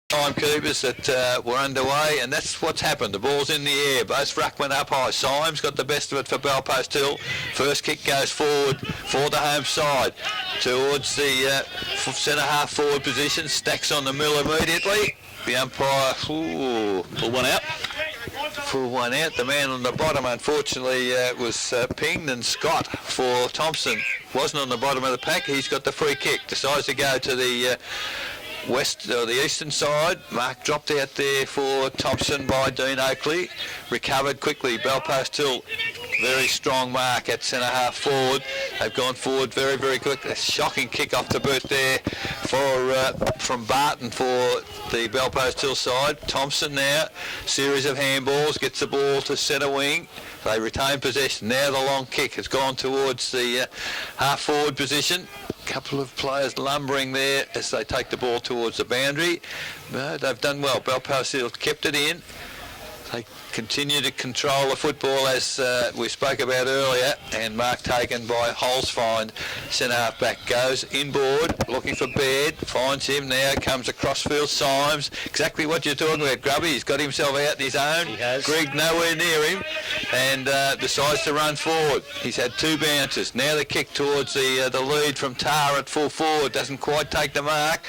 timekeepers that were underway, and that's what's happened. The ball's in the air. Both ruckmen up high. Symes got the best of it for Bellpost Hill. First kick goes forward for the home side towards the centre half forward position. Stacks on the mill immediately. The umpire, pull one out. Full one out. The man on the bottom, unfortunately, was pinged, and Scott for Thomson wasn't on the bottom of the pack. He's got the free kick. Decides to go to the west or the eastern side. Mark dropped out there for Thomson by Dean Oakley. Recovered quickly. Bellpost Hill, very strong mark at centre half forward. They've gone forward very, very quick. A shocking kick off the boot there from Barton for the Bellpost Hill side. Thomson now, series of handballs, gets the ball to centre wing. They retain possession. Now the long kick has gone towards the half forward position. Couple of players lumbering there as they take the ball towards the boundary. They've done well. Bellpost Hill kept it in. They continue to control the football as we spoke about earlier, and mark taken by Holzfind. Centre half back goes inboard, looking for Baird, finds him now, comes across field. Symes, exactly what you're talking about, Grubby. He's got himself out in his own. He has. Greg nowhere near him, and decides to run forward. He's had two bounces. Now the kick towards the lead from Tar at full forward, doesn't quite take the mark.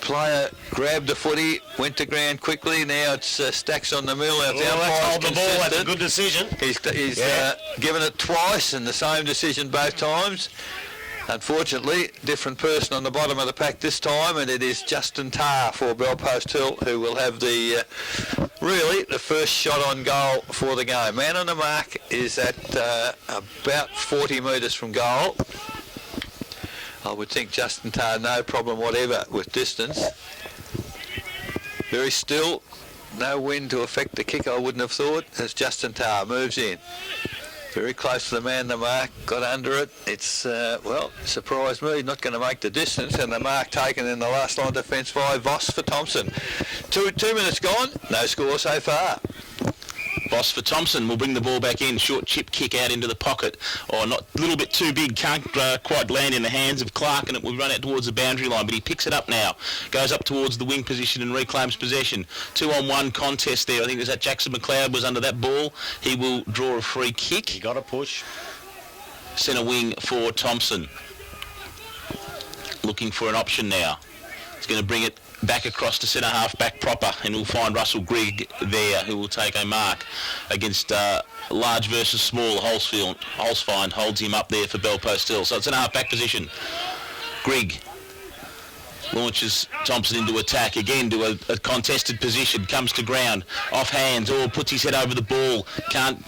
Player grabbed the footy, went to ground quickly. Now it's Stacks on the mill. Let's hold the ball. That's a good decision. He's given it twice, and the same decision both times. Unfortunately, different person on the bottom of the pack this time, and it is Justin Tar for Bellpost Hill, who will have the first shot on goal for the game. Man on the mark is at about 40 metres from goal. I would think Justin Tar, no problem whatever with distance. Very still, no wind to affect the kick, I wouldn't have thought, as Justin Tar moves in. Very close to the man, the mark, got under it. It's, surprised me, not going to make the distance, and the mark taken in the last line of defence by Voss for Thomson. Two minutes gone, no score so far. Voss for Thomson will bring the ball back in. Short chip kick out into the pocket. Not a little bit too big. Can't quite land in the hands of Clark, and it will run out towards the boundary line. But he picks it up now. Goes up towards the wing position and reclaims possession. 2-on-1 contest there. I think it was that Jackson McLeod was under that ball. He will draw a free kick. He got a push. Centre wing for Thomson. Looking for an option now. He's going to bring it back across to centre half back proper, and we'll find Russell Grigg there, who will take a mark against large versus small. Holzfind holds him up there for Bellpost Hill. So it's centre half back position. Grigg launches Thomson into attack again to a contested position, comes to ground, off hands, or puts his head over the ball, can't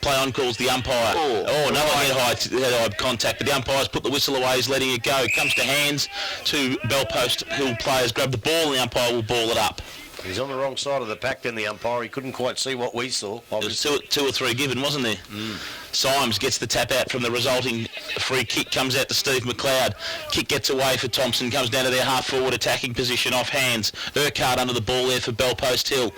play on, calls the umpire. Another head-high contact, but the umpire's put the whistle away, he's letting it go. Comes to hands, two Bellpost Hill players grab the ball, and the umpire will ball it up. He's on the wrong side of the pack then, the umpire. He couldn't quite see what we saw. There was two or three given, wasn't there? Symes gets the tap out from the resulting free kick, comes out to Steve McLeod. Kick gets away for Thomson, comes down to their half-forward attacking position, off hands. Urquhart under the ball there for Bellpost Hill.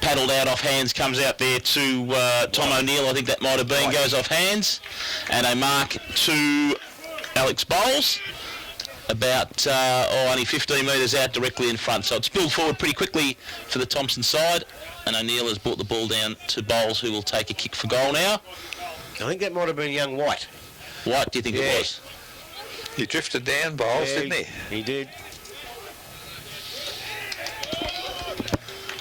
Paddled out off hands, comes out there to Tom O'Neill, I think that might have been, goes off hands. And a mark to Alex Bowles. About only 15 metres out directly in front. So it's spilled forward pretty quickly for the Thomson side, and O'Neill has brought the ball down to Bowles, who will take a kick for goal now. I think that might have been young White. White, do you think it was? He drifted down, Bowles, didn't he? He did.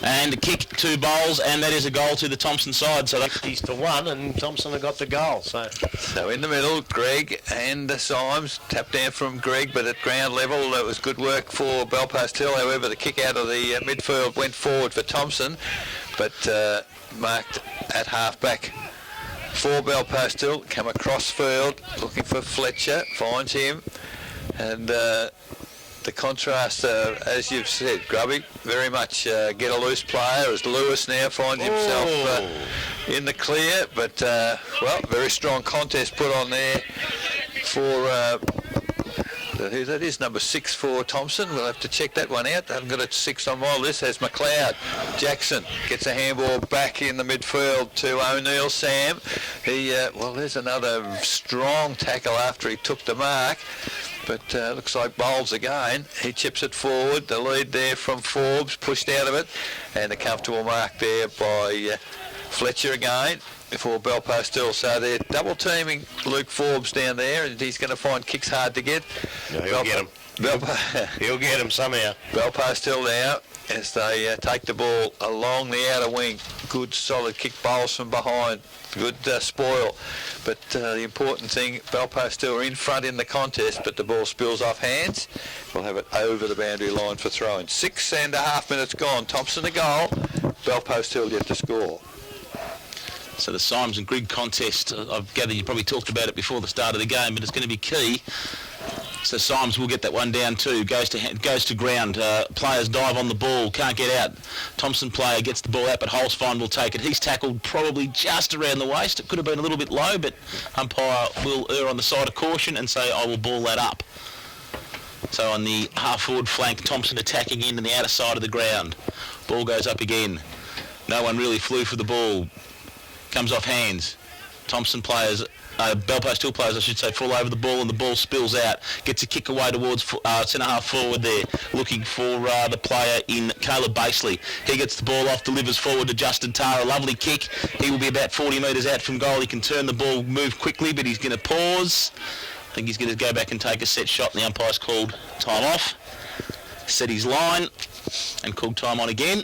And a kick to Bowles, and that is a goal to the Thomson side. So 50-1, and Thomson have got the goal. So in the middle, Greg and Symes, tapped down from Greg, but at ground level, it was good work for Bellpost Hill. However, the kick out of the midfield went forward for Thomson, but marked at half-back for Bellpost Hill. Come across field, looking for Fletcher, finds him, and the contrast, as you've said, Grubby, very much get a loose player, as Lewis now finds himself in the clear, but very strong contest put on there for that is number 6 for Thomson. We'll have to check that one out. I haven't got a 6 on my list. Has McLeod. Jackson gets a handball back in the midfield to O'Neill. Sam, there's another strong tackle after he took the mark. But looks like bowls again. He chips it forward. The lead there from Forbes, pushed out of it. And a comfortable mark there by Fletcher again for Belpost. So they're double teaming Luke Forbes down there, and he's going to find kicks hard to get. No, he'll get him. He'll get him somehow. Belpost now as they take the ball along the outer wing. Good solid kick bowls from behind. Good spoil. But the important thing, Belpost are in front in the contest, but the ball spills off hands. We'll have it over the boundary line for throwing. 6.5 minutes gone. Thomson a goal. Belpost Hill yet to score. So the Symes and Grigg contest, I've gathered you probably talked about it before the start of the game, but it's going to be key. So Symes will get that one down too. Goes to ground. Players dive on the ball, can't get out. Thomson player gets the ball out, but Holzfein will take it. He's tackled probably just around the waist. It could have been a little bit low, but umpire will err on the side of caution and say, I will ball that up. So on the half-forward flank, Thomson attacking in the outer side of the ground. Ball goes up again. No one really flew for the ball. Comes off hands. Thomson players, Belpost Hill players, I should say, fall over the ball and the ball spills out. Gets a kick away towards centre-half forward there, looking for the player in Caleb Baseley. He gets the ball off, delivers forward to Justin Tara. Lovely kick. He will be about 40 metres out from goal. He can turn the ball, move quickly, but he's going to pause. I think he's going to go back and take a set shot, and the umpire's called time off. Set his line and called time on again.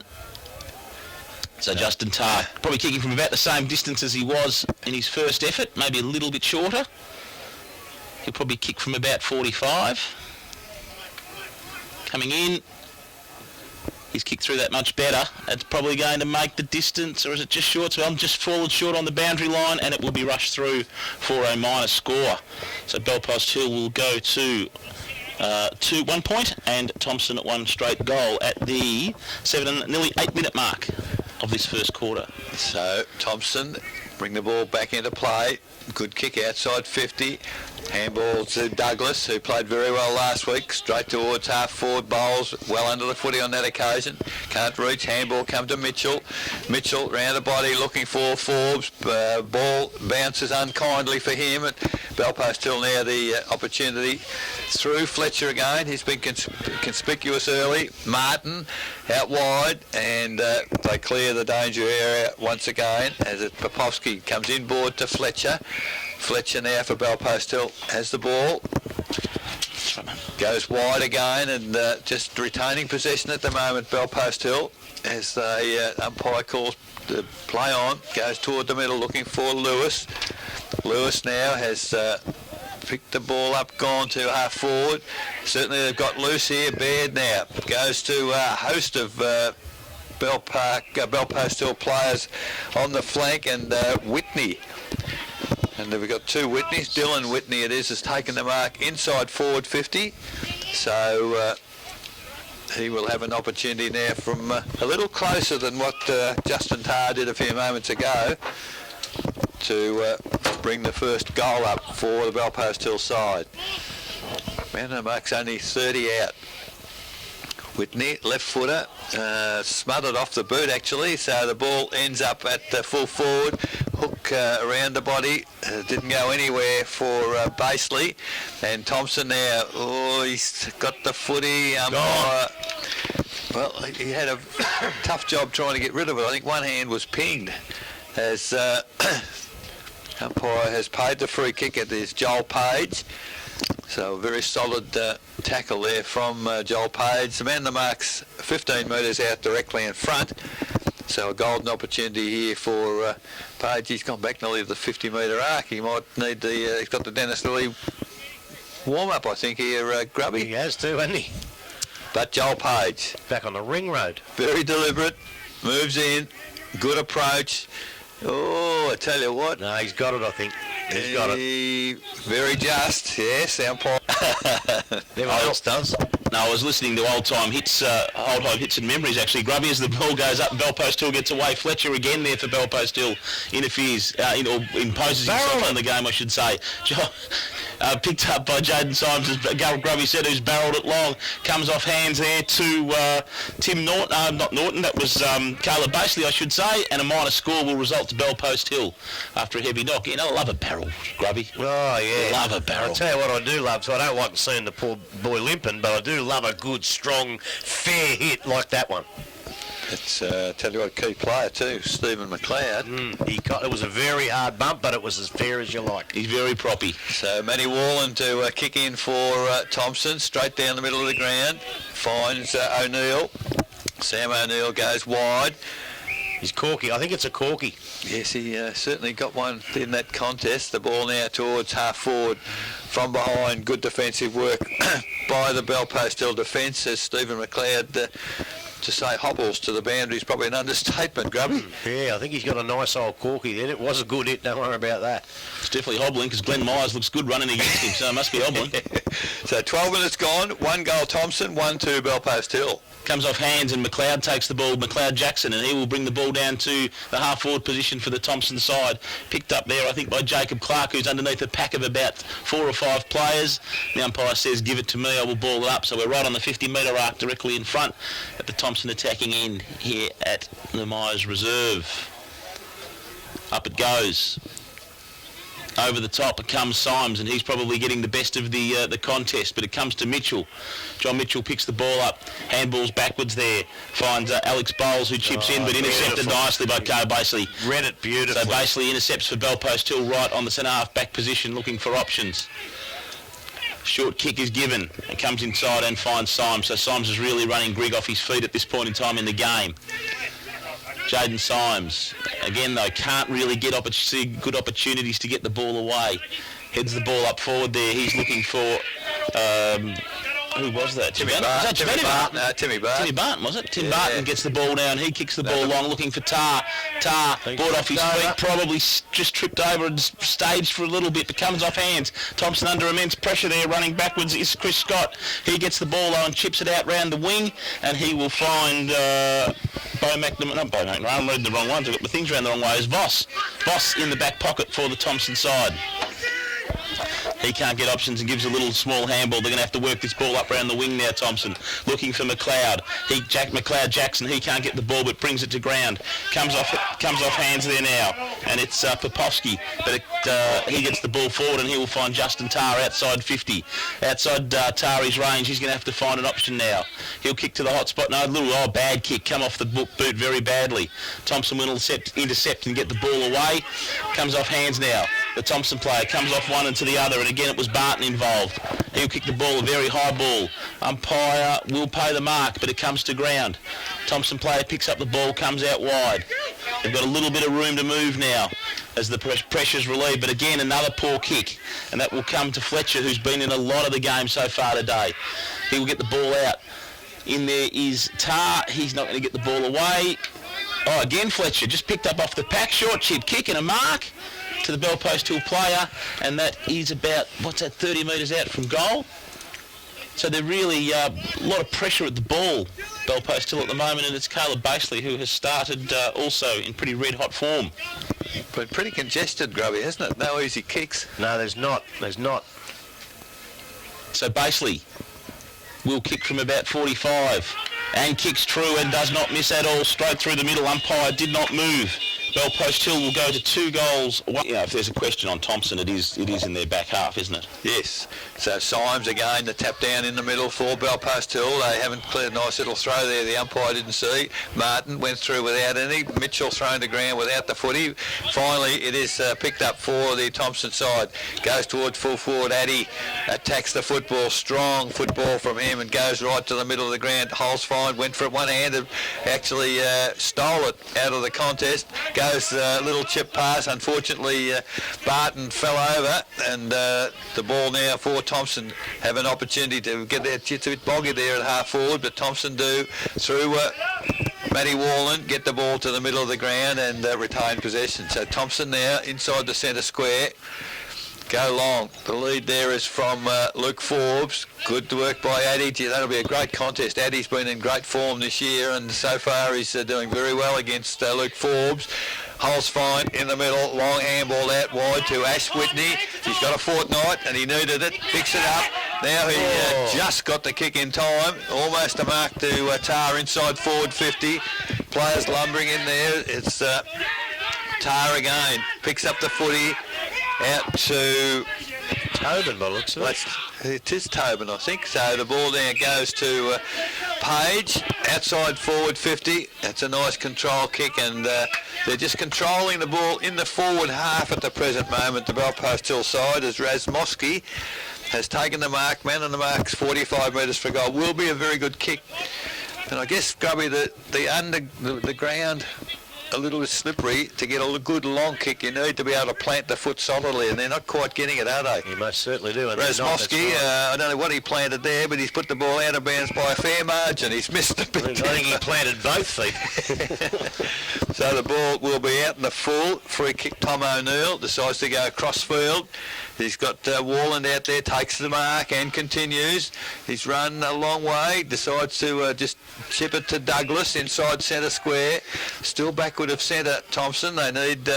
So Justin Tarr, probably kicking from about the same distance as he was in his first effort, maybe a little bit shorter. He'll probably kick from about 45. Coming in. He's kicked through that much better. That's probably going to make the distance, or is it just short? So I'm just fallen short on the boundary line, and it will be rushed through for a minor score. So Belpost Hill will go to 1 point, and Thomson at one straight goal at the nearly 8 minute mark of this first quarter. So Thomson bring the ball back into play. Good kick outside 50. Handball to Douglas, who played very well last week. Straight towards half-forward bowls. Well under the footy on that occasion. Can't reach. Handball come to Mitchell. Mitchell round the body looking for Forbes. Ball bounces unkindly for him. At Belpost Hill now the opportunity through Fletcher again. He's been conspicuous early. Martin out wide, and they clear the danger area once again as Popovsky comes inboard to Fletcher. Fletcher now for Belpost Hill has the ball. Goes wide again and just retaining possession at the moment, Belpost Hill, as the umpire calls the play on. Goes toward the middle looking for Lewis. Lewis now has picked the ball up, gone to half forward. Certainly they've got loose here. Baird now goes to a host of Belpost Hill players on the flank, and Whitney. And we've got two Whitneys. Dylan Whitney it is, has taken the mark inside forward 50. So he will have an opportunity now from a little closer than what Justin Tarr did a few moments ago to bring the first goal up for the Belpost Hill side. Man, the mark's only 30 out. Whitney, left footer, smothered off the boot actually, so the ball ends up at full forward. Hook around the body, didn't go anywhere for Baseley. And Thomson now, he's got the footy. Well, he had a tough job trying to get rid of it. I think one hand was pinged as umpire has paid the free kick. It is Joel Page. So a very solid tackle there from Joel Page. The man the mark's 15 metres out directly in front. So a golden opportunity here for Page. He's gone back nearly to the 50 metre arc. He might need he's got the Dennis Lilly warm-up, I think, here, Grubby. He has too, hasn't he? But Joel Page. Back on the ring road. Very deliberate. Moves in. Good approach. Oh, I tell you what. No, he's got it, I think. He's got it. Very just, yes, umpire. Everyone else does. No, I was listening to old time hits and memories actually. Grubby as the ball goes up, Belpost Hill gets away. Fletcher again there for Belpost Hill. Interferes, or imposes himself on the game, I should say. Picked up by Jaden Symes, as Grubby said, who's barrelled it long. Comes off hands there to Tim Norton, not Norton, that was Caleb Basley, I should say, and a minor score will result to Bellpost Hill after a heavy knock. You know, I love a barrel, Grubby. Oh, yeah. Love a barrel. I'll tell you what I do love, so I don't like seeing the poor boy limping, but I do love a good, strong, fair hit like that one. It's, tell you what, a key player too, Stephen McLeod. It was a very hard bump, but it was as fair as you like. He's very proppy. So Matty Wallen to kick in for Thomson, straight down the middle of the ground, finds O'Neill. Sam O'Neill goes wide. He's corky. I think it's a corky. Yes, he certainly got one in that contest. The ball now towards half forward from behind. Good defensive work by the Bellpost Hill defence as Stephen McLeod. To say hobbles to the boundary is probably an understatement, Grubby. Yeah, I think he's got a nice old corky then. It was a good hit, don't worry about that. It's definitely hobbling because Glenn Myers looks good running against him, so it must be hobbling. So 12 minutes gone, 1 goal Thomson, 1-2 Bellpost Hill. Comes off hands and McLeod takes the ball, McLeod Jackson, and he will bring the ball down to the half-forward position for the Thomson side. Picked up there, I think, by Jacob Clark, who's underneath a pack of about 4 or 5 players. The umpire says, give it to me, I will ball it up. So we're right on the 50-metre arc directly in front at the Thomson attacking end here at the Myers Reserve. Up it goes. Over the top it comes Symes, and he's probably getting the best of the contest, but it comes to Mitchell. John Mitchell picks the ball up, handballs backwards there, finds Alex Bowles who chips in, but intercepted nicely by Carl Basley. Read it beautifully. So Basley intercepts for Bellpost Hill right on the centre half back position, looking for options. Short kick is given. It comes inside and finds Symes, so Symes is really running Grigg off his feet at this point in time in the game. Jaden Symes, again though, can't really get good opportunities to get the ball away. Heads the ball up forward there. He's looking for, who was that? Timmy Barton. Timmy Barton. Timmy Barton, was it? Tim Barton gets the ball down. He kicks the ball long, looking for Tar. Tar brought off his feet, probably just tripped over and staged for a little bit, but comes off hands. Thomson under immense pressure there, running backwards is Chris Scott. He gets the ball on, chips it out round the wing, and he will find I'm reading the wrong ones. I've got my things around the wrong way. Is Voss. Voss in the back pocket for the Thomson side. He can't get options and gives a little small handball. They're going to have to work this ball up around the wing now, Thomson. Looking for McLeod. McLeod Jackson, he can't get the ball but brings it to ground. Comes off hands there now. And it's Popovsky. But he gets the ball forward and he will find Justin Tar outside 50. Outside Tari's range, he's going to have to find an option now. He'll kick to the hot spot. No, a little bad kick. Come off the boot very badly. Thomson will intercept and get the ball away. Comes off hands now. The Thomson player comes off one and to the other, and again it was Barton involved. He'll kick the ball, a very high ball. Umpire will pay the mark, but it comes to ground. Thomson player picks up the ball, comes out wide. They've got a little bit of room to move now as the pressure's relieved, but again another poor kick, and that will come to Fletcher, who's been in a lot of the game so far today. He will get the ball out. In there is Tar. He's not going to get the ball away. Oh, again Fletcher, just picked up off the pack. Short chip kick and a mark to the Bellpost Hill player, and that is about, 30 metres out from goal. So they're really a lot of pressure at the ball, Bellpost Hill at the moment, and it's Caleb Basley who has started also in pretty red-hot form. Been pretty congested, Grubby, hasn't it? No easy kicks. No, there's not. So Basley will kick from about 45 and kicks true and does not miss at all, straight through the middle. Umpire did not move. Bellpost Hill will go to 2 goals. If there's a question on Thomson, it is in their back half, isn't it? Yes. So Symes again, the tap down in the middle for Bellpost Hill. They haven't cleared a nice little throw there. The umpire didn't see. Martin went through without any. Mitchell thrown to ground without the footy. Finally, it is picked up for the Thomson side. Goes towards full forward. Addy attacks the football. Strong football from him and goes right to the middle of the ground. Holes fine. Went for it one-handed. Actually stole it out of the contest. Goes a little chip pass. Unfortunately, Barton fell over, and the ball now for Thomson have an opportunity to get there. It's a bit boggy there at half forward, but Thomson do through Matty Wallen get the ball to the middle of the ground and retain possession. So Thomson now inside the centre square. Go long. The lead there is from Luke Forbes. Good work by Addy. That'll be a great contest. Addy's been in great form this year, and so far he's doing very well against Luke Forbes. Holes fine in the middle, long handball out wide to Ash Whitney. He's got a fortnight and he needed it, picks it up. Now he just got the kick in time, almost a mark to Tar inside forward 50. Players lumbering in there. It's Tar again, picks up the footy out to Tobin, by the looks of it. It is Tobin, I think. So the ball now goes to Page, outside forward 50. That's a nice control kick, and they're just controlling the ball in the forward half at the present moment. The Belpost Hill side, as Razmowski has taken the mark. Man on the mark's 45 metres for goal. Will be a very good kick. And I guess, Grubby, the ground a little bit slippery. To get a good long kick, you need to be able to plant the foot solidly, and they're not quite getting it, are they? You most certainly do. Razmowski, I don't know what he planted there, but he's put the ball out of bounds by a fair margin. He's missed the big. I think he planted both feet. So the ball will be out in the full. Free kick, Tom O'Neill decides to go cross field. He's got Warland out there, takes the mark and continues. He's run a long way, decides to just chip it to Douglas inside centre square. Still backward of centre, Thomson. They need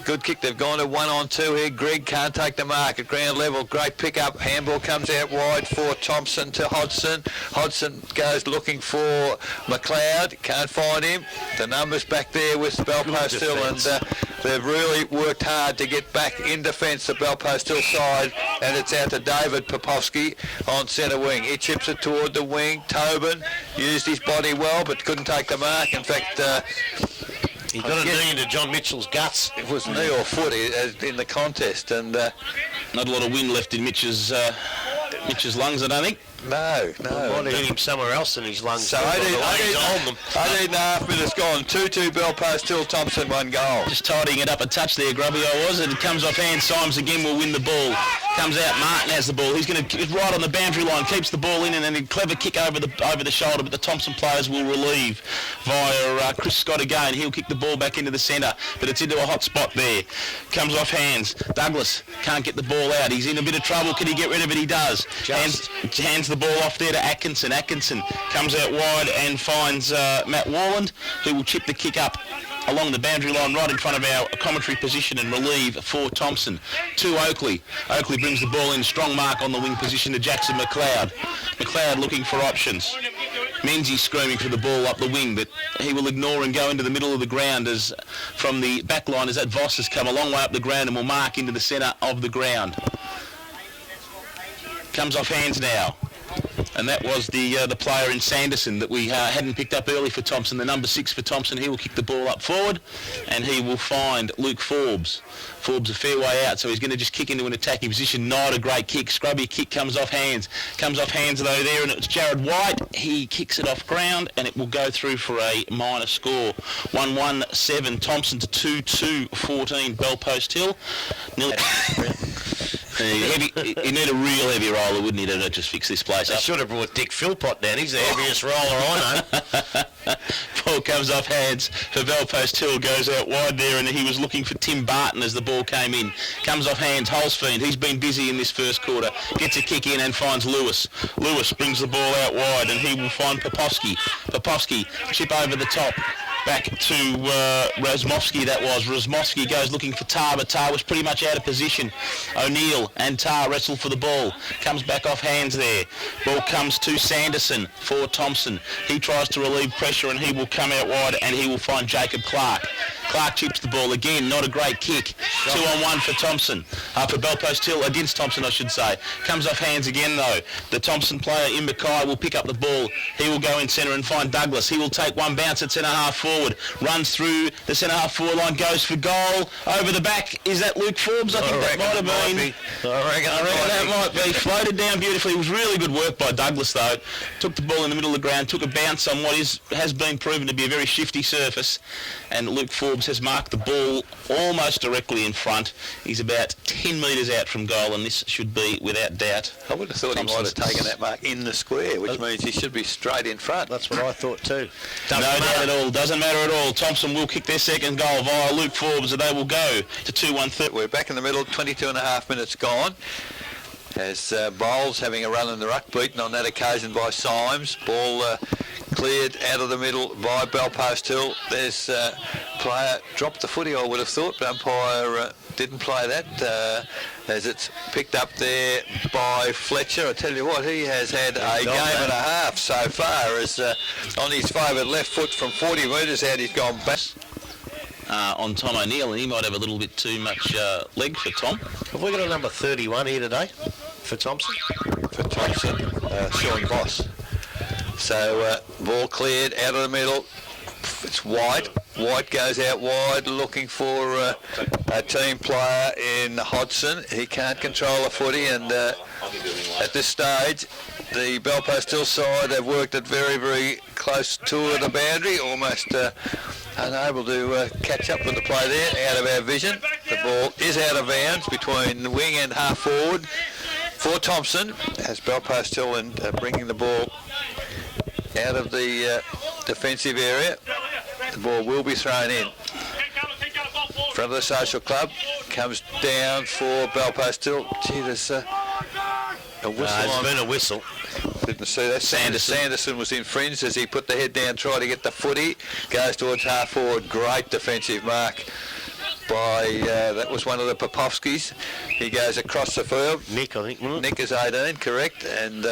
good kick. They've gone to 1-on-2 here. Grigg can't take the mark at ground level. Great pick up. Handball comes out wide for Thomson to Hodgson. Hodgson goes looking for McLeod. Can't find him. The numbers back there with Belpost Hill, and they've really worked hard to get back in defence, the Belpost Hill side, and it's out to David Popovski on centre wing. He chips it toward the wing. Tobin used his body well but couldn't take the mark. In fact, he got a knee into John Mitchell's guts. It was knee or foot in the contest, and not a lot of wind left in Mitch's lungs, I don't think. No. Might need him somewhere else in his lungs. So 18.5 minutes gone. 2-2 Belpost Hill, Thomson 1 goal. Just tidying it up a touch there, Grubby, I was. And it comes off hand. Symes again will win the ball. Comes out, Martin has the ball. He's going to right on the boundary line, keeps the ball in, and then a clever kick over the shoulder, but the Thomson players will relieve via Chris Scott again. He'll kick the ball back into the centre, but it's into a hot spot there. Comes off hands. Douglas can't get the ball out. He's in a bit of trouble. Can he get rid of it? He does. Hands the ball off there to Atkinson. Atkinson comes out wide and finds Matt Warland, who will chip the kick up along the boundary line right in front of our commentary position and relieve for Thomson. To Oakley. Oakley brings the ball in. Strong mark on the wing position to Jackson McLeod. McLeod looking for options. Menzies screaming for the ball up the wing, but he will ignore and go into the middle of the ground as from the back line as that Voss has come a long way up the ground and will mark into the centre of the ground. Comes off hands now. And that was the player in Sanderson that we hadn't picked up early for Thomson, the number 6 for Thomson. He will kick the ball up forward and he will find Luke Forbes. Forbes a fair way out, so he's going to just kick into an attacking position. Not a great kick. Scrubby kick comes off hands. Comes off hands though there, and it's Jared White. He kicks it off ground and it will go through for a minor score. 1-1-7 Thomson to 2-2-14 Belpost Hill. You need a real heavy roller, wouldn't you, to just fix this place up? They should have brought Dick Philpott down. He's the heaviest roller I know. Ball comes off hands for Belpost Hill, goes out wide there, and he was looking for Tim Barton as the ball came in. Comes off hands, Holsfiend. He's been busy in this first quarter. Gets a kick in and finds Lewis. Lewis brings the ball out wide, and he will find Popovski. Popovski, chip over the top. Back to Razmowski, that was. Razmowski goes looking for Tar, but Tar was pretty much out of position. O'Neill and Tar wrestle for the ball. Comes back off hands there. Ball comes to Sanderson for Thomson. He tries to relieve pressure and he will come out wide and he will find Jacob Clark. Clark chips the ball again. Not a great kick. 2-on-1 for Thomson. For Belpost Hill, against Thomson I should say. Comes off hands again though. The Thomson player in Mackay will pick up the ball. He will go in centre and find Douglas. He will take one bounce at centre half forward. Runs through the centre half forward line, goes for goal. Over the back, is that Luke Forbes? I think that might have been. I reckon that might be. Floated down beautifully. It was really good work by Douglas though. Took the ball in the middle of the ground, took a bounce on what has been proven to be a very shifty surface, and Luke Forbes has marked the ball almost directly in front. He's about 10 metres out from goal, and this should be without doubt. I would have thought he might have taken that mark in the square, which means he should be straight in front. That's what I thought too. No doubt at all. Doesn't matter at all. Thomson will kick their second goal via Luke Forbes, and they will go to 2-1-3. We're back in the middle, 22.5 minutes gone. As Bowles having a run in the ruck, beaten on that occasion by Symes. Ball cleared out of the middle by Belpost Hill. There's player dropped the footy, I would have thought, but umpire didn't play that as it's picked up there by Fletcher. I tell you what, he has had a game and a half so far as on his favoured left foot from 40 metres out he's gone back. On Tom O'Neill, and he might have a little bit too much leg for Tom. Have we got a number 31 here today for Thomson? For Thomson, Sean Voss. So ball cleared out of the middle. It's White. White goes out wide looking for a team player in Hodgson. He can't control the footy, and at this stage the Belpost Hill side have worked it very, very close to the boundary, almost unable to catch up with the play there, out of our vision. The ball is out of bounds between the wing and half forward for Thomson, as Belpost Hill and bringing the ball out of the defensive area. The ball will be thrown in. Front of the social club, comes down for Belpost Hill. Gee, there's a whistle There's on. been a whistle. Didn't see that. Sanderson was infringed as he put the head down, tried to get the footy. Goes towards half forward. Great defensive mark by, that was one of the Popovskis. He goes across the field. Nick, I think, wasn't it? Nick is 18, correct, and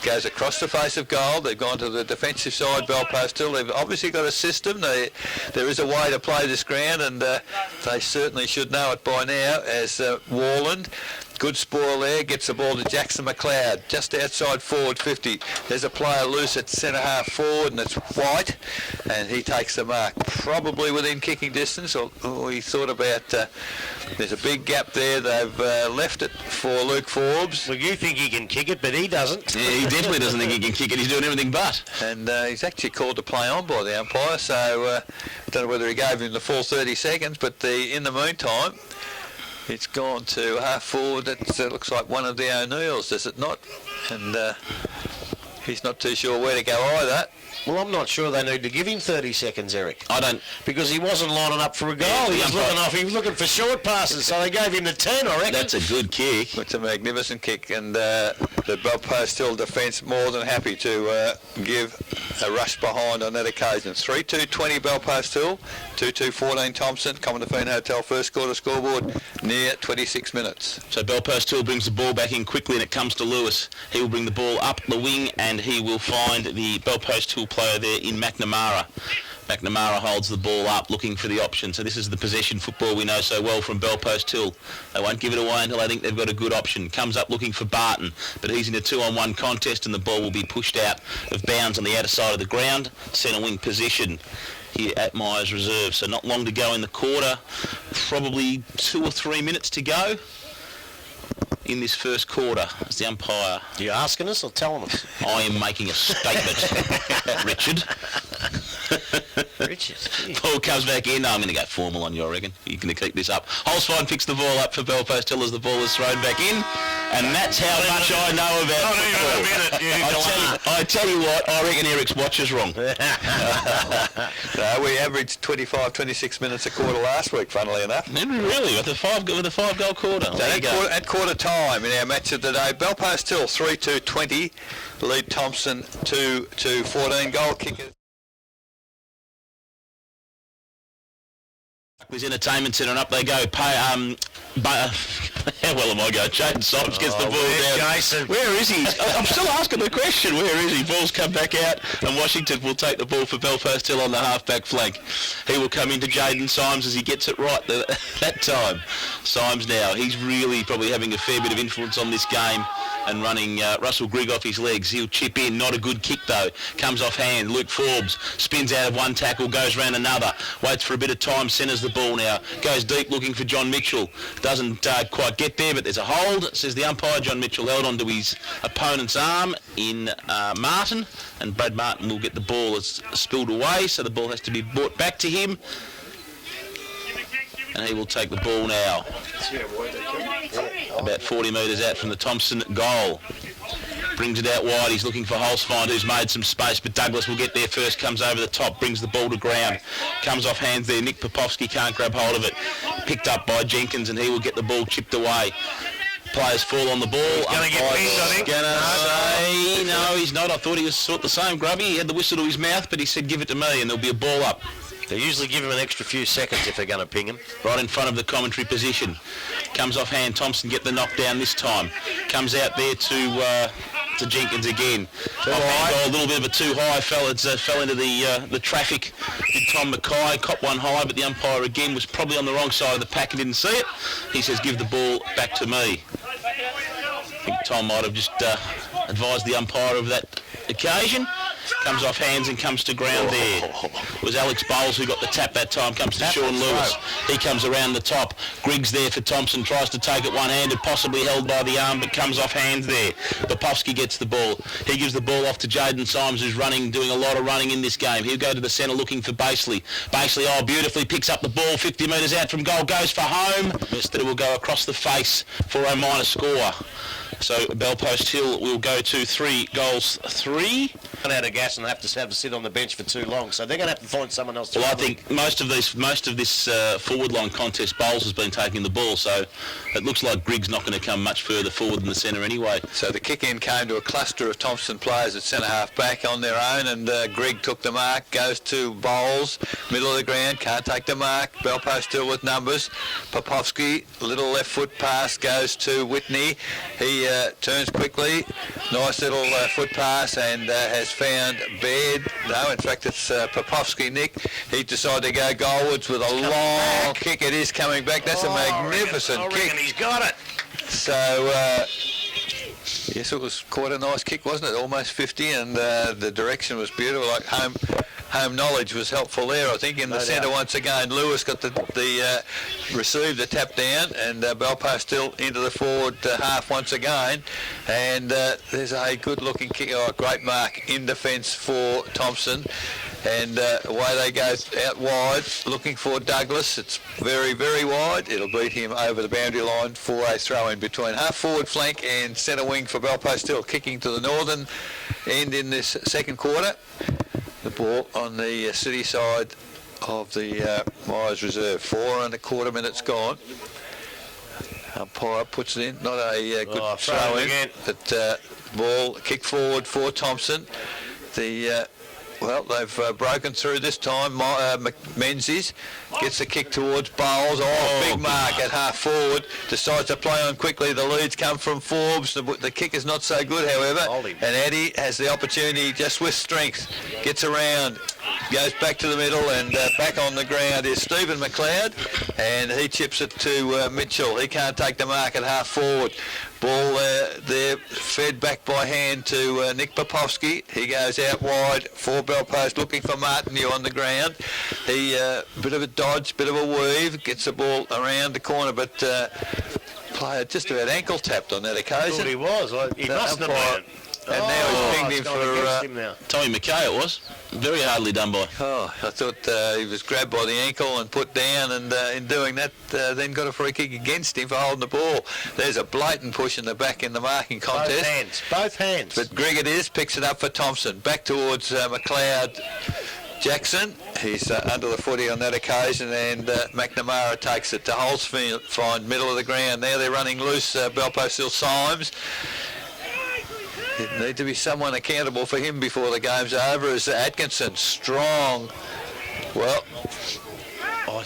goes across the face of goal. They've gone to the defensive side, Belpost Hill. They've obviously got a system. There is a way to play this ground, and they certainly should know it by now, as Warland, good spoil there, gets the ball to Jackson McLeod, just outside forward 50. There's a player loose at centre half forward, and it's White, and he takes the mark, probably within kicking distance. Or he thought about, there's a big gap there. They've left it for Luke Forbes. Well, you think he can kick it, but he doesn't. Yeah, he definitely doesn't think he can kick it. He's doing everything but. And he's actually called to play on by the umpire, so I don't know whether he gave him the full 30 seconds, but in the meantime, it's gone to half forward. It looks like one of the O'Neills, does it not? And he's not too sure where to go either. Well, I'm not sure they need to give him 30 seconds, Eric. I don't. Because he wasn't lining up for a goal. Yeah, He was looking for short passes, so they gave him the 10, I reckon. That's a good kick. It's a magnificent kick, and the Belpost Hill defence more than happy to give a rush behind on that occasion. 3-2-20 Belpost Hill, 2-2-14 Thomson. Commonwealth Hotel first quarter scoreboard near 26 minutes. So Belpost Hill brings the ball back in quickly, and it comes to Lewis. He will bring the ball up the wing, and he will find the Belpost Hill player there in McNamara. McNamara holds the ball up, looking for the option. So this is the possession football we know so well from Belpost Hill. They won't give it away until they think they've got a good option. Comes up looking for Barton, but he's in a 2-on-1 contest, and the ball will be pushed out of bounds on the outer side of the ground. Centre wing position here at Myers Reserve. So not long to go in the quarter. Probably 2 or 3 minutes to go in this first quarter as the umpire. Are you asking us or telling us? I am making a statement, Richard. Richard. Ball comes back in. No, I'm going to go formal on you, I reckon. You're going to keep this up. Holzfine picks the ball up for Belpost Hill as the ball is thrown back in. And that's how much I know about football. I tell you what, I reckon Eric's watch is wrong. No, we averaged 25, 26 minutes a quarter last week, funnily enough. Really? With a five-goal quarter? So at quarter time in our match of the day, Belpost Hill 3-2-20, lead Thomson 2-14. Goal kicker. Buckley's Entertainment Centre, and up they go. How well am I going? Jaden Symes gets the ball down. Jason. Where is he? I'm still asking the question. Where is he? Ball's come back out, and Washington will take the ball for Belpost Hill on the half-back flank. He will come into Jaden Symes as he gets it right that time. Symes now, he's really probably having a fair bit of influence on this game and running Russell Grigg off his legs. He'll chip in. Not a good kick, though. Comes off hand. Luke Forbes spins out of one tackle, goes round another. Waits for a bit of time, centres the ball now. Goes deep looking for John Mitchell. Doesn't quite get there, but there's a hold, says the umpire. John Mitchell held onto his opponent's arm in Martin, and Brad Martin will get the ball as spilled away, so the ball has to be brought back to him. And he will take the ball now. About 40 metres out from the Thomson goal. Brings it out wide. He's looking for Holzfine, who's made some space, but Douglas will get there first. Comes over the top, brings the ball to ground. Comes off hands there. Nick Popovski can't grab hold of it. Picked up by Jenkins, and he will get the ball chipped away. players fall on the ball. He's going to get pinned, I think. No, he's not. I thought he was sort the same, Grubby. He had the whistle to his mouth, but he said, give it to me, and there'll be a ball up. They usually give him an extra few seconds if they're going to ping him. Right in front of the commentary position. Comes off hand. Thomson get the knockdown this time. Comes out there to Jenkins again. A little bit of a too high. Fell into the traffic. Did Tom Mackay. Caught one high, but the umpire again was probably on the wrong side of the pack and didn't see it. He says, give the ball back to me. I think Tom might have just advised the umpire of that occasion. Comes off hands and comes to ground there. It was Alex Bowles who got the tap that time. Comes to Sean Lewis. He comes around the top. Griggs there for Thomson. Tries to take it one-handed, possibly held by the arm, but comes off hands there. Popovsky gets the ball. He gives the ball off to Jaden Symes, who's doing a lot of running in this game. He'll go to the centre looking for Baseley. Baseley, beautifully picks up the ball 50 metres out from goal. Goes for home. Missed it. It will go across the face for a minor score. So Belpost Hill will go to 3-3. Run out of gas and have to sit on the bench for too long, so they're going to have to find someone else to I think most of this forward line contest, Bowles has been taking the ball, so it looks like Griggs not going to come much further forward than the centre anyway. So the kick-in came to a cluster of Thomson players at centre-half back on their own, and Grigg took the mark, goes to Bowles, middle of the ground, can't take the mark. Belpost still with numbers. Popovsky, little left foot pass, goes to Whitney. He turns quickly, nice little foot pass, and has found Baird. No, in fact it's Popovsky, Nick. He decided to go goalwards with a long kick. It is coming back. That's a magnificent I kick. reckon he's got it. So, yes, it was quite a nice kick, wasn't it? Almost 50, and the direction was beautiful. Like home knowledge was helpful there, I think. In the centre once again, Lewis got received the tap down, and Belpost still into the forward half once again. And there's a good-looking kick, a great mark in defence for Thomson. And away they go out wide, looking for Douglas. It's very, very wide. It'll beat him over the boundary line for a throw-in between half-forward flank and centre wing for Belpost Hill, kicking to the northern end in this second quarter. The ball on the city side of the Myers Reserve. 4 1/4 minutes gone. Umpire puts it in. Not a good throw-in, but ball kick forward for Thomson. They've broken through this time. Menzies gets the kick towards Bowles. Big mark at half forward. Decides to play on quickly. The leads come from Forbes. The kick is not so good, however. And Addy has the opportunity just with strength. Gets around. Goes back to the middle, and back on the ground is Stephen McLeod. And he chips it to Mitchell. He can't take the mark at half forward. Ball there fed back by hand to Nick Popovsky. He goes out wide for Belpost, looking for Martineau on the ground. He bit of a dodge, bit of a weave, gets the ball around the corner, but player just about ankle tapped on that occasion. I thought he was. He must have been. And now he's pinged him for Tommy Mackay it was. Very hardly done by. I thought he was grabbed by the ankle and put down, and in doing that then got a free kick against him for holding the ball. There's a blatant push in the back in the marking contest. Both hands. But Grigg it is, picks it up for Thomson. Back towards McLeod Jackson. He's under the footy on that occasion, and McNamara takes it to Holzfind, middle of the ground. Now they're running loose, Belpost Hill Symes. It need to be someone accountable for him before the game's over. Is Atkinson strong? Well,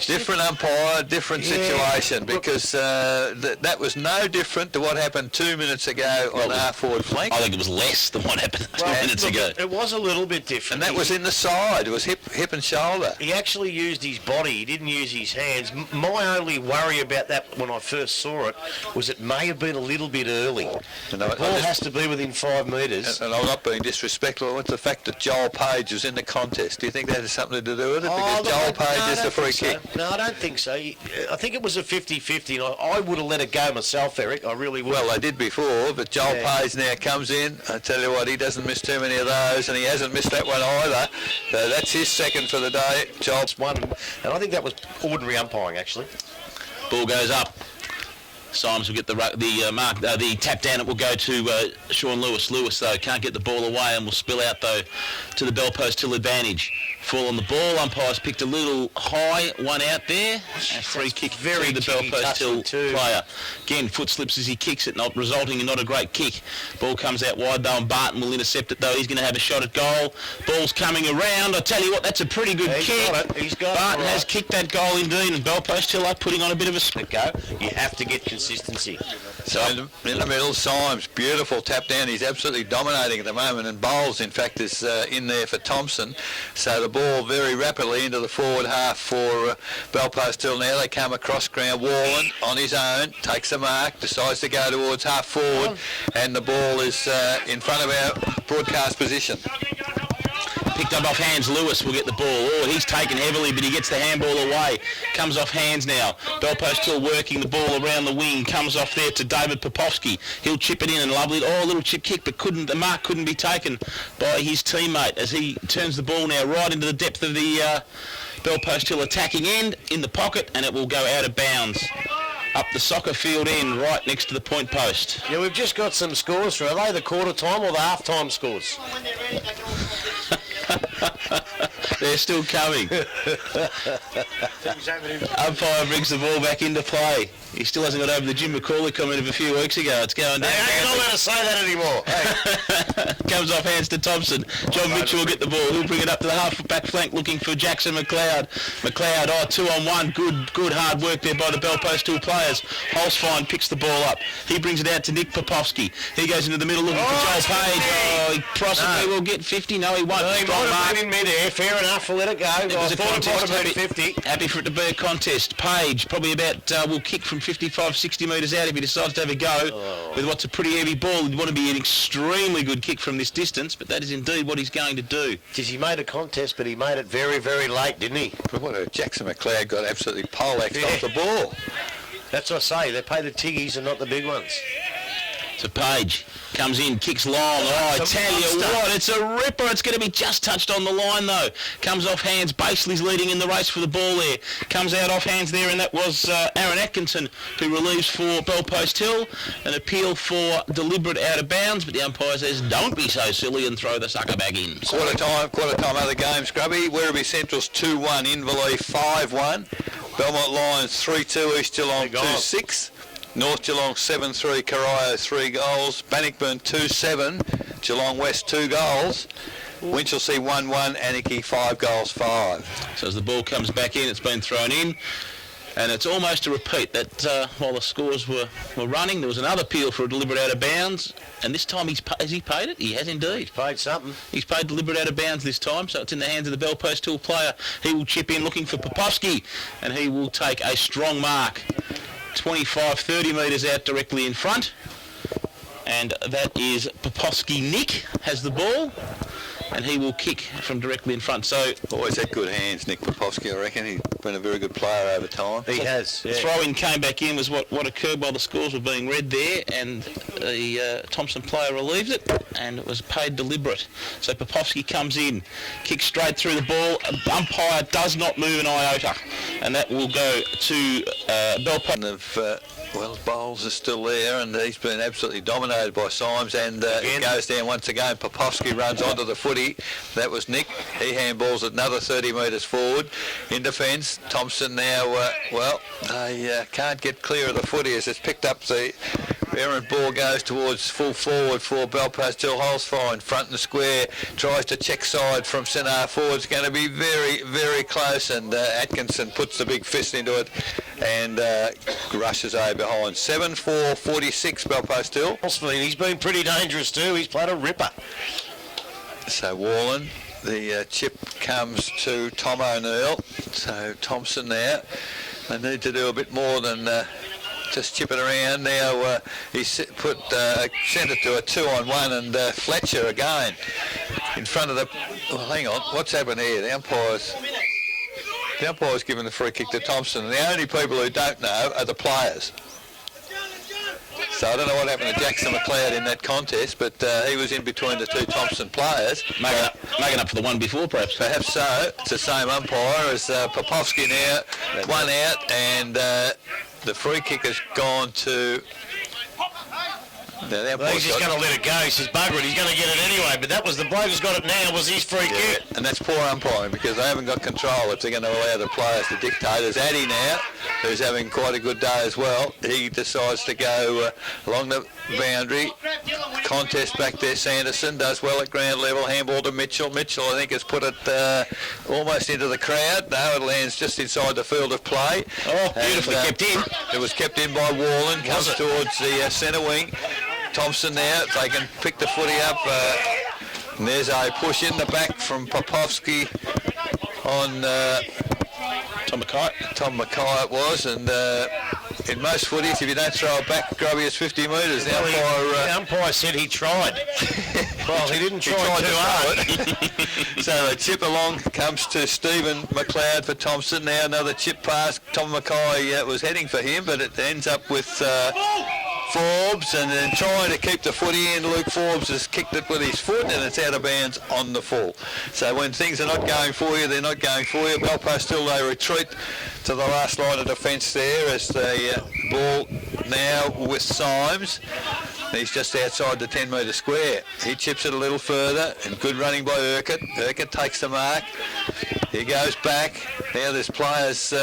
different umpire, different situation, because that was no different to what happened 2 minutes ago on half forward flank. I think it was less than what happened 2 minutes ago. It was a little bit different. And that was in the side. It was hip and shoulder. He actually used his body. He didn't use his hands. My only worry about that when I first saw it was it may have been a little bit early. The ball has to be within 5 metres. And I'm not being disrespectful. What's the fact that Joel Page was in the contest? Do you think that has something to do with it? Because Joel Page is the free kick. No, I don't think so. I think it was a 50-50, and I would have let it go myself, Eric. I really would. Well, they did before, but Joel Page now comes in. I tell you what, he doesn't miss too many of those, and he hasn't missed that one either. So that's his second for the day. Joel's one, and I think that was ordinary umpiring, actually. Ball goes up. Symes will get the tap down. It will go to Sean Lewis. Lewis, though, can't get the ball away and will spill out, though, to the Belpost Hill advantage. fall on the ball. Umpires picked a little high one out there. A free kick very to the Belpost Hill too. player. Again, foot slips as he kicks it, not resulting in not a great kick. Ball comes out wide though, and Barton will intercept it though. He's going to have a shot at goal. Ball's coming around. I tell you what, that's a pretty good kick. He's got it. Barton has kicked that goal indeed, and Belpost Hill are putting on a bit of a go. You have to get consistency. So in the middle, Symes, beautiful tap down. He's absolutely dominating at the moment, and Bowles, in fact, is in there for Thomson. So the ball very rapidly into the forward half for Belpost Hill. Now they come across ground. Wallen on his own takes the mark, decides to go towards half forward, and the ball is in front of our broadcast position. Picked up off hands. Lewis will get the ball. Oh, he's taken heavily, but he gets the handball away. Comes off hands now. Belpost Hill working the ball around the wing. Comes off there to David Popovski. He'll chip it in and lovely. Oh, a little chip kick, but the mark couldn't be taken by his teammate as he turns the ball now right into the depth of the Belpost Hill attacking end in the pocket, and it will go out of bounds. Up the soccer field end, right next to the point post. Yeah, we've just got some scores for. Are they the quarter time or the half time scores? They're still coming. Umpire brings the ball back into play. He still hasn't got over the Jim McCauley comment of a few weeks ago. It's going down. Hey, you're not allowed to say that anymore. Hey. Comes off hands to Thomson. John Mitchell will get the ball. He'll bring it up to the half-back flank looking for Jackson McLeod. McLeod, 2-on-1. Good hard work there by the Belpost Hill players. Holzfine picks the ball up. He brings it out to Nick Popovski. He goes into the middle looking for Joel Page. Oh, he possibly will get 50. No, he won't. No, he might have been in mid-air. Fair enough. We'll let it go. It was I thought it might have been 50. Happy for it to be a contest. Page probably about will kick from 55, 60 metres out if he decides to have a go with what's a pretty heavy ball. He'd want to be an extremely good kick from this distance, but that is indeed what he's going to do. Because he made a contest, but he made it very, very late, didn't he? Jackson McLeod got absolutely poleaxed off the ball. That's what I say. They pay the tiggies and not the big ones. So Page comes in, kicks long. Oh, I tell you what, it's a ripper. It's going to be just touched on the line, though. Comes off hands. Baseley's leading in the race for the ball there. Comes out off hands there, and that was Aaron Atkinson who relieves for Belpost Hill. An appeal for deliberate out of bounds, but the umpire says, don't be so silly and throw the sucker back in. Quarter time other games, Grubby. Werribee Central's 2-1, Inverleigh 5-1. Belmont Lions 3-2, East Geelong 2-6. North Geelong 7-3, Corio 3 goals. Bannockburn 2-7, Geelong West 2 goals. Winchelsea 1-1, Anarchy 5 goals 5. So as the ball comes back in, it's been thrown in. And it's almost a repeat that while the scores were running, there was another appeal for a deliberate out of bounds. And this time has he paid it? He has indeed. He's paid something. He's paid deliberate out of bounds this time, so it's in the hands of the Belpost Hill player. He will chip in looking for Popovski, and he will take a strong mark. 25, 30 metres out directly in front. And that is Popovski. Nick has the ball, and he will kick from directly in front. So always had good hands, Nick Popovski, I reckon. He's been a very good player over time. He has. Yeah. Throw-in came back in was what occurred while the scores were being read there, and the Thomson player relieved it, and it was paid deliberate. So Popovski comes in, kicks straight through the ball. Umpire does not move an iota, and that will go to Belpost. Well, Bowles is still there, and he's been absolutely dominated by Symes, and it goes down once again. Popovski runs onto the footy. That was Nick. He handballs it another 30 metres forward. In defence, Thomson now, they can't get clear of the footy as it's picked up. The errant ball goes towards full forward for Belpost Hill. Holzfine, front and square, tries to check side from centre half forward. It's going to be very, very close, and Atkinson puts the big fist into it and rushes over behind. 7-4, 46 Belpost Hill. He's been pretty dangerous too. He's played a ripper. So Wallen, the chip comes to Tom O'Neill. So Thomson now, they need to do a bit more than just chip it around. Now he sent it to a 2-on-1, and Fletcher again in front of the... Well, hang on, what's happened here? The umpire's given the free kick to Thomson, and the only people who don't know are the players. So I don't know what happened to Jackson McLeod in that contest, but he was in between the two Thomson players. Making up for the one before, perhaps. Perhaps so. It's the same umpire as Popovski now. One out, and the free kick has gone to... He's just going to let it go. He says, bugger it, he's going to get it anyway. But that was the bloke who's got it now, was his free kick. And that's poor umpiring because they haven't got control if they're going to allow the players to dictate. There's Addy now, who's having quite a good day as well. He decides to go along the boundary. Contest back there. Sanderson does well at ground level. Handball to Mitchell. Mitchell, I think, has put it almost into the crowd. No, it lands just inside the field of play. Oh, beautifully kept in. It was kept in by Warland. Comes towards the centre wing. Thomson now, they can pick the footy up. And there's a push in the back from Popovsky on Tom Mackay it was, and in most footies, if you don't throw it back, Grubby, it's 50 metres. The umpire said he tried. Well, he didn't try too hard. So the chip along comes to Stephen McLeod for Thomson. Now another chip pass. Tom Mackay was heading for him, but it ends up with Forbes, and then trying to keep the footy in. Luke Forbes has kicked it with his foot, and it's out of bounds on the full. So when things are not going for you, they're not going for you. Belpo still, they retreat to the last line of defence there as the ball now with Symes. He's just outside the 10-metre square. He chips it a little further, and good running by Urquhart. Urquhart takes the mark. He goes back. Now there's players,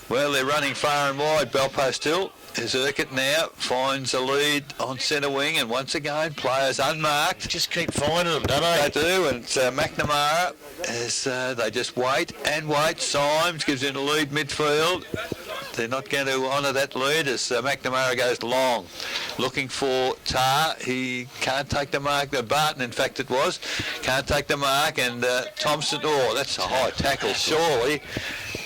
well, they're running far and wide. Belpo still. As Urquhart now finds a lead on centre wing, and once again, players unmarked. Just keep finding them, don't they? They do, and it's McNamara as they just wait and wait. Symes gives him a lead midfield. They're not going to honour that lead as McNamara goes long. Looking for Tar. He can't take the mark. Barton, in fact, it was. Can't take the mark, and Thomson, oh, that's a high tackle, surely.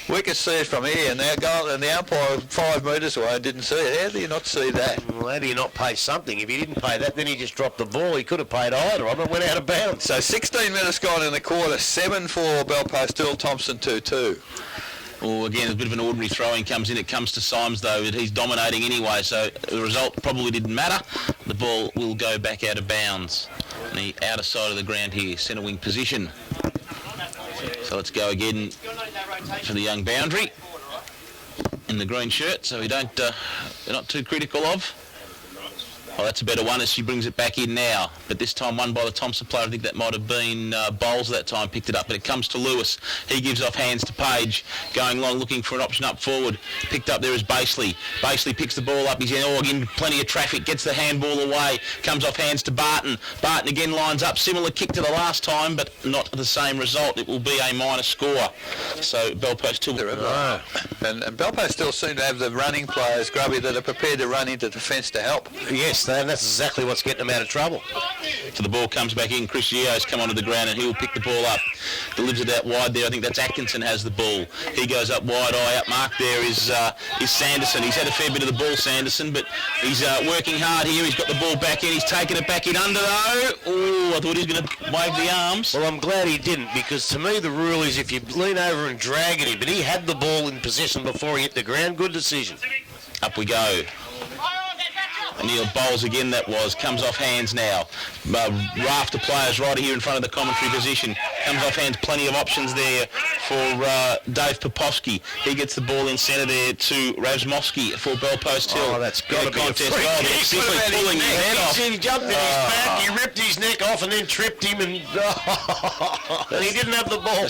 We could see it from here, and the umpire 5 metres away didn't see it. How do you not see that? Well, how do you not pay something? If he didn't pay that, then he just dropped the ball. He could have paid either of them. It went out of bounds. So 16 minutes gone in the quarter. 7-4 Belpo still. Thomson 2-2. Well, again, a bit of an ordinary throwing comes in. It comes to Symes, though. He's dominating anyway, so the result probably didn't matter. The ball will go back out of bounds. On the outer side of the ground here, centre wing position. So let's go again to the young boundary in the green shirt, so we don't, we're not too critical of. Oh, that's a better one as she brings it back in now. But this time won by the Thomson player. I think that might have been Bowles that time picked it up. But it comes to Lewis. He gives off hands to Page. Going long, looking for an option up forward. Picked up there is Baseley. Baseley picks the ball up. He's in plenty of traffic. Gets the handball away. Comes off hands to Barton. Barton again lines up. Similar kick to the last time, but not the same result. It will be a minor score. So Belpo still... And Belpo still seem to have the running players, Grubby, that are prepared to run into defence to help. Yes, and that's exactly what's getting them out of trouble. So the ball comes back in. Chris Yeo's come onto the ground and he'll pick the ball up. Delivers it out wide there. I think that's Atkinson has the ball. He goes up wide eye. Up mark there is Sanderson. He's had a fair bit of the ball, Sanderson, but he's working hard here. He's got the ball back in. He's taken it back in under though. Oh, I thought he was going to wave the arms. Well, I'm glad he didn't, because to me the rule is if you lean over and drag at him, but he had the ball in possession before he hit the ground. Good decision. Up we go. Neil Bowles again that was, comes off hands now. Raft of players right here in front of the commentary position. Comes off hands, plenty of options there for Dave Popovsky. He gets the ball in centre there to Razmowski for Belpost Hill. Oh, that's got to be a free kick. They're simply pulling his head off. He jumped in his back, he ripped his neck off and then tripped him, and he didn't have the ball.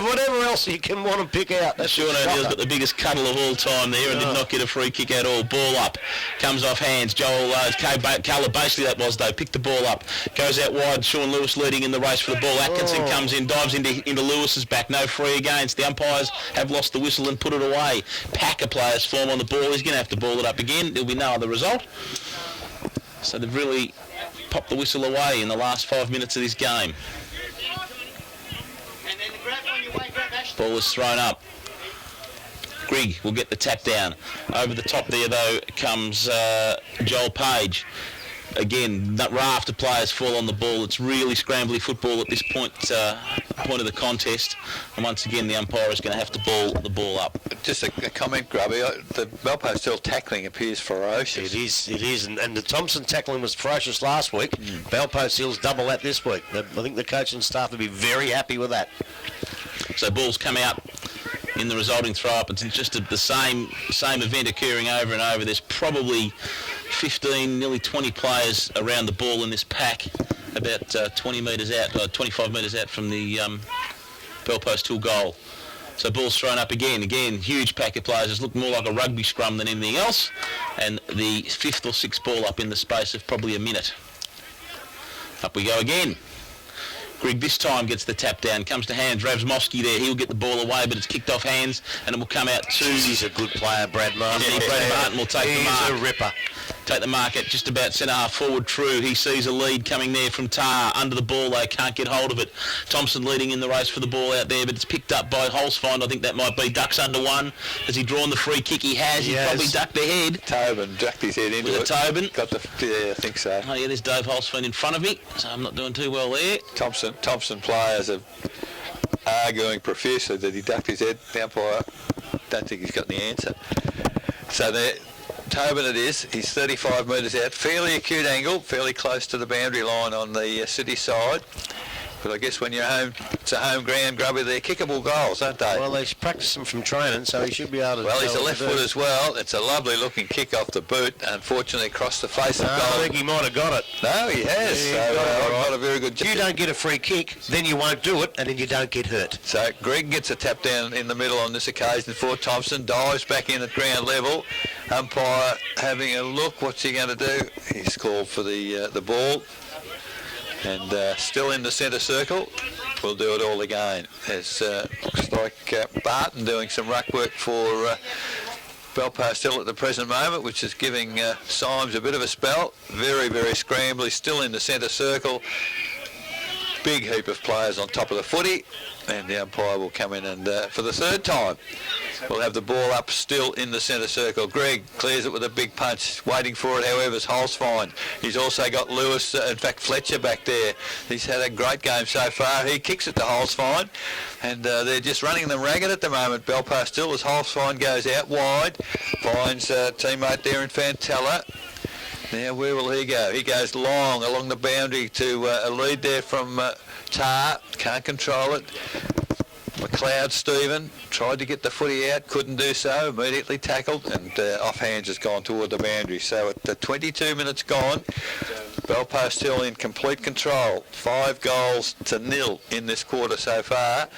Whatever else you can want to pick out. Sean O'Neill's got the biggest cuddle of all time there and did not get a free kick at all. Ball up. Comes off hands. Joel Calla, basically that was though, picked the ball up, goes out wide. Sean Lewis leading in the race for the ball. Atkinson comes in, dives into Lewis's back. No free against. The umpires have lost the whistle and put it away. Packer players form on the ball. He's going to have to ball it up again. There'll be no other result. So they've really popped the whistle away in the last 5 minutes of this game. Ball is thrown up. Grigg will get the tap down. Over the top there, though, comes Joel Page. Again, that raft of players fall on the ball. It's really scrambly football at this point of the contest. And once again, the umpire is going to have to ball the ball up. Just a comment, Grubby. The Belpo still tackling appears ferocious. It is. And the Thomson tackling was ferocious last week. Belpo Seals double that this week. I think the coaching staff will be very happy with that. So balls come out in the resulting throw-up. It's just the same event occurring over and over. There's probably 15, nearly 20 players around the ball in this pack, about 20 metres out, 25 metres out from the Bell Post Hill goal. So ball's thrown up again, huge pack of players. It's looked more like a rugby scrum than anything else. And the 5th or 6th ball up in the space of probably a minute. Up we go again. Grigg this time gets the tap down, comes to hands, Ravsmosky there, he'll get the ball away, but it's kicked off hands, and it will come out to... He's a good player, Brad Martin. Yeah, Brad Martin will take the mark. He's a ripper. Take the mark at just about centre-half forward, true. He sees a lead coming there from Tar. Under the ball, they can't get hold of it. Thomson leading in the race for the ball out there, but it's picked up by Holzfind. I think that might be Ducks under one. Has he drawn the free kick? He has. He's probably ducked ahead. Tobin ducked his head into it. Tobin. Got the... Yeah, I think so. Oh, yeah, there's Dave Holzfind in front of me, so I'm not doing too well there. Thomson players are arguing profusely that he ducked his head. The umpire, don't think he's got the answer. So there... Tobin it is. He's 35 metres out. Fairly acute angle, fairly close to the boundary line on the city side. But I guess when you're home, it's a home ground, Grubby, they're kickable goals, aren't they? Well, they practice them from training, so he should be able to... Well, he's a left foot as well. It's a lovely looking kick off the boot. Unfortunately, across the face of goal. I think he might have got it. No, he has. Yeah, so, got a very good job. If you don't get a free kick, then you won't do it, and then you don't get hurt. So Greg gets a tap down in the middle on this occasion for Thomson. Dives back in at ground level. Umpire having a look. What's he going to do? He's called for the ball. And still in the centre circle. We'll do it all again. There's looks like Barton doing some ruck work for Bell Post Hill at the present moment, which is giving Symes a bit of a spell. Very, very scrambly, still in the centre circle. Big heap of players on top of the footy, and the umpire will come in and for the third time we'll have the ball up still in the centre circle. Greg clears it with a big punch. Waiting for it, however, is Holzfind. He's also got Lewis, in fact Fletcher back there. He's had a great game so far. He kicks it to Holzfind, and they're just running them ragged at the moment. Bell Post Hill as Holzfind goes out wide, finds a teammate there in Fantella. Now where will he go? He goes long along the boundary to a lead there from Tar. Can't control it. McLeod Stephen tried to get the footy out, couldn't do so, immediately tackled, and offhands has gone toward the boundary. So at the 22 minutes gone, Bell Post Hill in complete control. 5-0 in this quarter so far,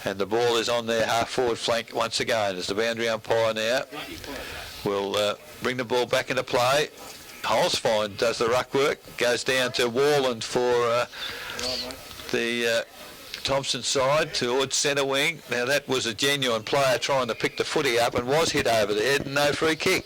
and the ball is on their half-forward flank once again as the boundary umpire now will bring the ball back into play. Holzfind does the ruck work, goes down to Warland for the Thomson side towards centre wing. Now that was a genuine player trying to pick the footy up and was hit over the head and no free kick.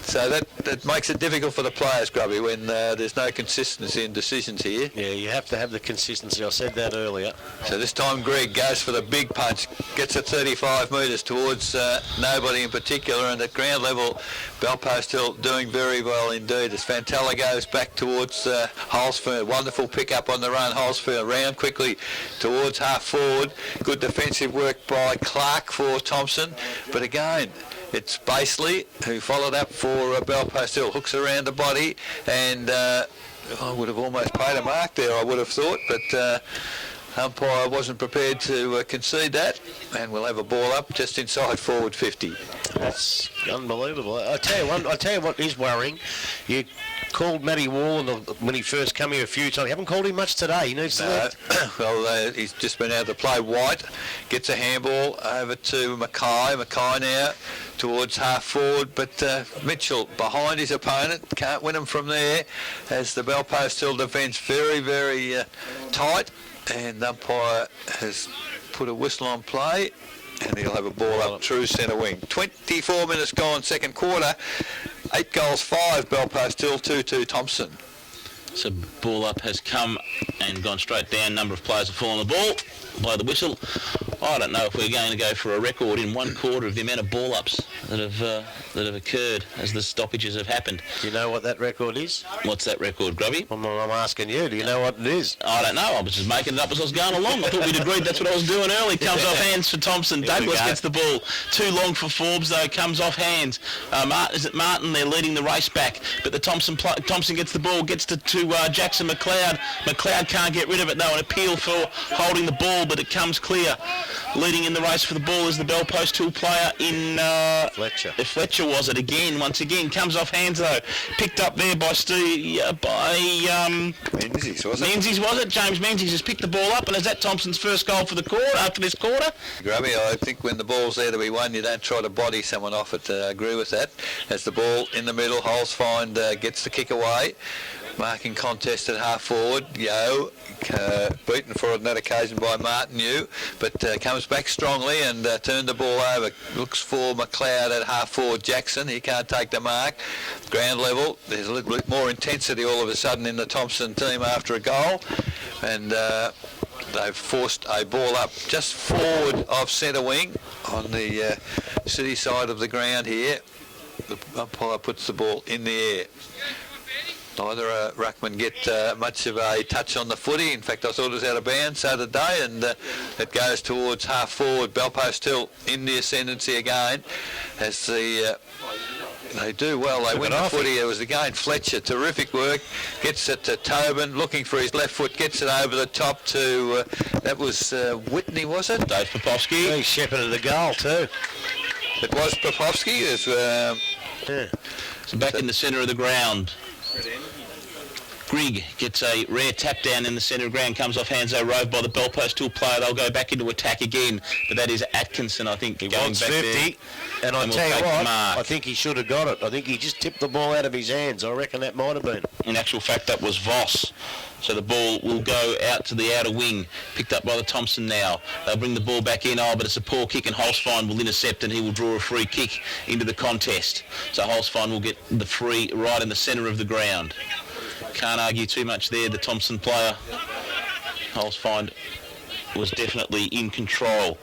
So that makes it difficult for the players, Grubby, when there's no consistency in decisions here. Yeah, you have to have the consistency. I said that earlier. So this time Greg goes for the big punch, gets it 35 metres towards nobody in particular, and at ground level, Bell Post Hill doing very well indeed as Fantella goes back towards Holzfield. Wonderful pick up on the run. Holzfield round quickly towards half forward. Good defensive work by Clark for Thomson, but again, it's Baseley who followed up for Bell Post Hill. Hooks around the body, and I would have almost paid a mark there, I would have thought, but umpire wasn't prepared to concede that, and we'll have a ball up just inside forward 50. That's unbelievable. I tell you what is worrying. You called Matty Wall when he first came here a few times. You haven't called him much today. He needs to lift. Well, he's just been able to play White. Gets a handball over to Mackay. Mackay now towards half forward, but Mitchell behind his opponent. Can't win him from there as the Bell Post Hill defence very, very tight. And the umpire has put a whistle on play, and he'll have a ball up true centre wing. 24 minutes gone, second quarter. 8-5, Bell Post Hill, 2-2 Thomson. So ball up has come and gone straight down. Number of players have fallen the ball by the whistle. I don't know if we're going to go for a record in one quarter of the amount of ball ups that have occurred as the stoppages have happened. Do you know what that record is? What's that record, Grubby? I'm asking you. Do you know what it is? I don't know. I was just making it up as I was going along. I thought we'd agreed that's what I was doing early. Comes off hands for Thomson. Douglas gets the ball. Too long for Forbes, though. Comes off hands. Is it Martin? They're leading the race back. But the Thomson gets the ball, gets to Jackson McLeod. McLeod can't get rid of it, though. An appeal for holding the ball, but it comes clear. Leading in the race for the ball is the Bell Post Hill player in Fletcher. Fletcher was it again? Once again, comes off hands though. Picked up there by Menzies, was it? Menzies, was it? James Menzies has picked the ball up, and is that Thompson's first goal for the quarter after this quarter? Grubby, I think when the ball's there to be won, you don't try to body someone off it. I agree with that. As the ball in the middle, Holzfind gets the kick away. Marking contest at half forward. Yo, beaten for it on that occasion by Martin Yu, but comes back strongly and turned the ball over. Looks for McLeod at half forward. Jackson, he can't take the mark. Ground level, there's a little bit more intensity all of a sudden in the Thomson team after a goal, and they've forced a ball up just forward of centre wing on the city side of the ground here. The umpire puts the ball in the air. Neither ruckman get much of a touch on the footy. In fact, I thought it was out of bounds Saturday, and it goes towards half forward. Bell Post Hill in the ascendancy again as they do well. They win the footy. It was again Fletcher. Terrific work. Gets it to Tobin, looking for his left foot. Gets it over the top to, that was Whitney, was it? Dave Popovsky. He shepherded the goal too. It was Popovsky. Yeah. So back in the centre of the ground. Grigg gets a rare tap down in the centre of the ground, comes off hands rove by the Bell Post Hill player. They'll go back into attack again, but that is Atkinson, I think, He going wants back 50, there. and I we'll tell you take what, Mark. I think he should have got it. I think he just tipped the ball out of his hands. I reckon that might have been. In actual fact, that was Voss. So the ball will go out to the outer wing, picked up by the Thomson now. They'll bring the ball back in, but it's a poor kick, and Holzfine will intercept, and he will draw a free kick into the contest. So Holzfine will get the free right in the centre of the ground. Can't argue too much there, the Thomson player. Holzfine was definitely in control.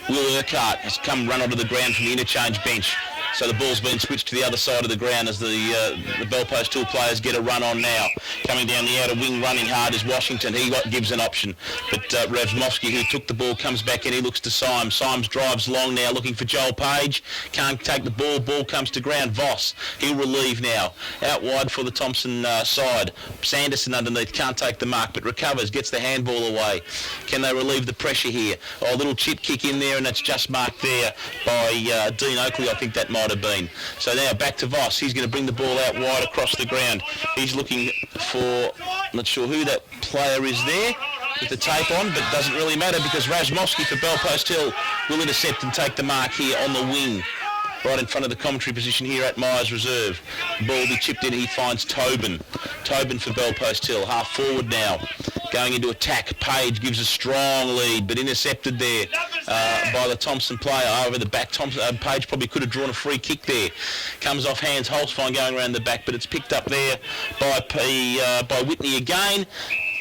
Will Urquhart has come run onto the ground from the interchange bench. So the ball's been switched to the other side of the ground as the Bell Post Hill players get a run on now. Coming down the outer wing, running hard is Washington. He gives an option. But Ravsmovsky, who took the ball, comes back in. He looks to Symes. Symes drives long now, looking for Joel Page. Can't take the ball. Ball comes to ground. Voss, he'll relieve now. Out wide for the Thomson side. Sanderson underneath, can't take the mark, but recovers, gets the handball away. Can they relieve the pressure here? Oh, a little chip kick in there, and that's just marked there by Dean Oakley, I think that might have been. So now back to Voss. He's going to bring the ball out wide across the ground. He's looking for, not sure who that player is there with the tape on, but it doesn't really matter because Razmovsky for Bell Post Hill will intercept and take the mark here on the wing, right in front of the commentary position here at Myers Reserve. The ball will be chipped in. He finds Tobin. Tobin for Bell Post Hill. Half forward now. Going into attack. Page gives a strong lead, but intercepted there by the Thomson player over the back. Page probably could have drawn a free kick there. Comes off hands. Holzfine going around the back, but it's picked up there by Whitney again.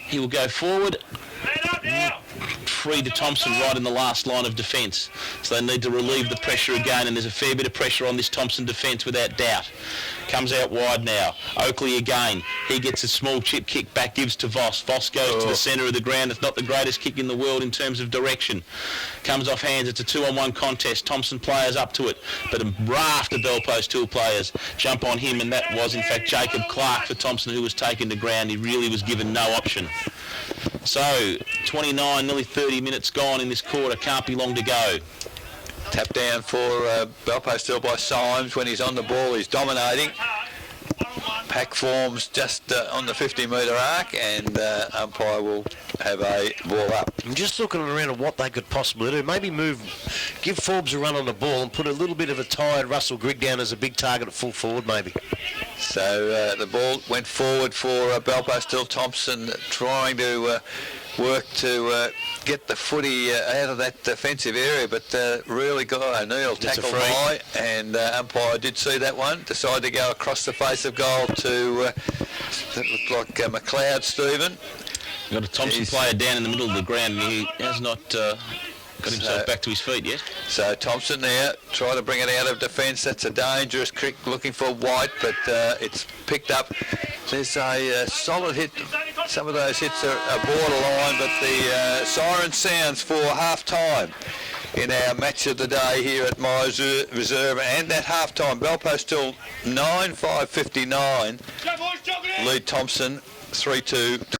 He will go forward. Free to Thomson right in the last line of defence. So they need to relieve the pressure again, and there's a fair bit of pressure on this Thomson defence without doubt. Comes out wide now. Oakley again. He gets a small chip kick back, gives to Voss. Voss goes to the centre of the ground. It's not the greatest kick in the world in terms of direction. Comes off hands. It's a 2-on-1 contest. Thomson players up to it, but a raft of Bell Post Hill players jump on him, and that was in fact Jacob Clark for Thomson, who was taken to ground. He really was given no option. So 29, nearly 30 minutes gone in this quarter. Can't be long to go. Tap down for Bell Post Hill by Symes. When he's on the ball, he's dominating. Pack forms just on the 50-metre arc, and umpire will have a ball up. I'm just looking around at what they could possibly do. Maybe give Forbes a run on the ball and put a little bit of a tired Russell Grigg down as a big target at full forward, maybe. So the ball went forward for Bell Post Hill. Thomson trying to work to get the footy out of that defensive area, but really got O'Neill tackled high, and umpire did see that one, decided to go across the face of goal to, that looked like McLeod, Stephen. You've got a Thomson player down in the middle of the ground, and he has not got himself back to his feet yet. So Thomson now trying to bring it out of defence. That's a dangerous kick, looking for White, but it's picked up. There's a solid hit. Some of those hits are borderline, but the siren sounds for half-time in our match of the day here at Myers Reserve. And at half-time, Bell Post Hill 9-5-59, lead Thomson 3-2.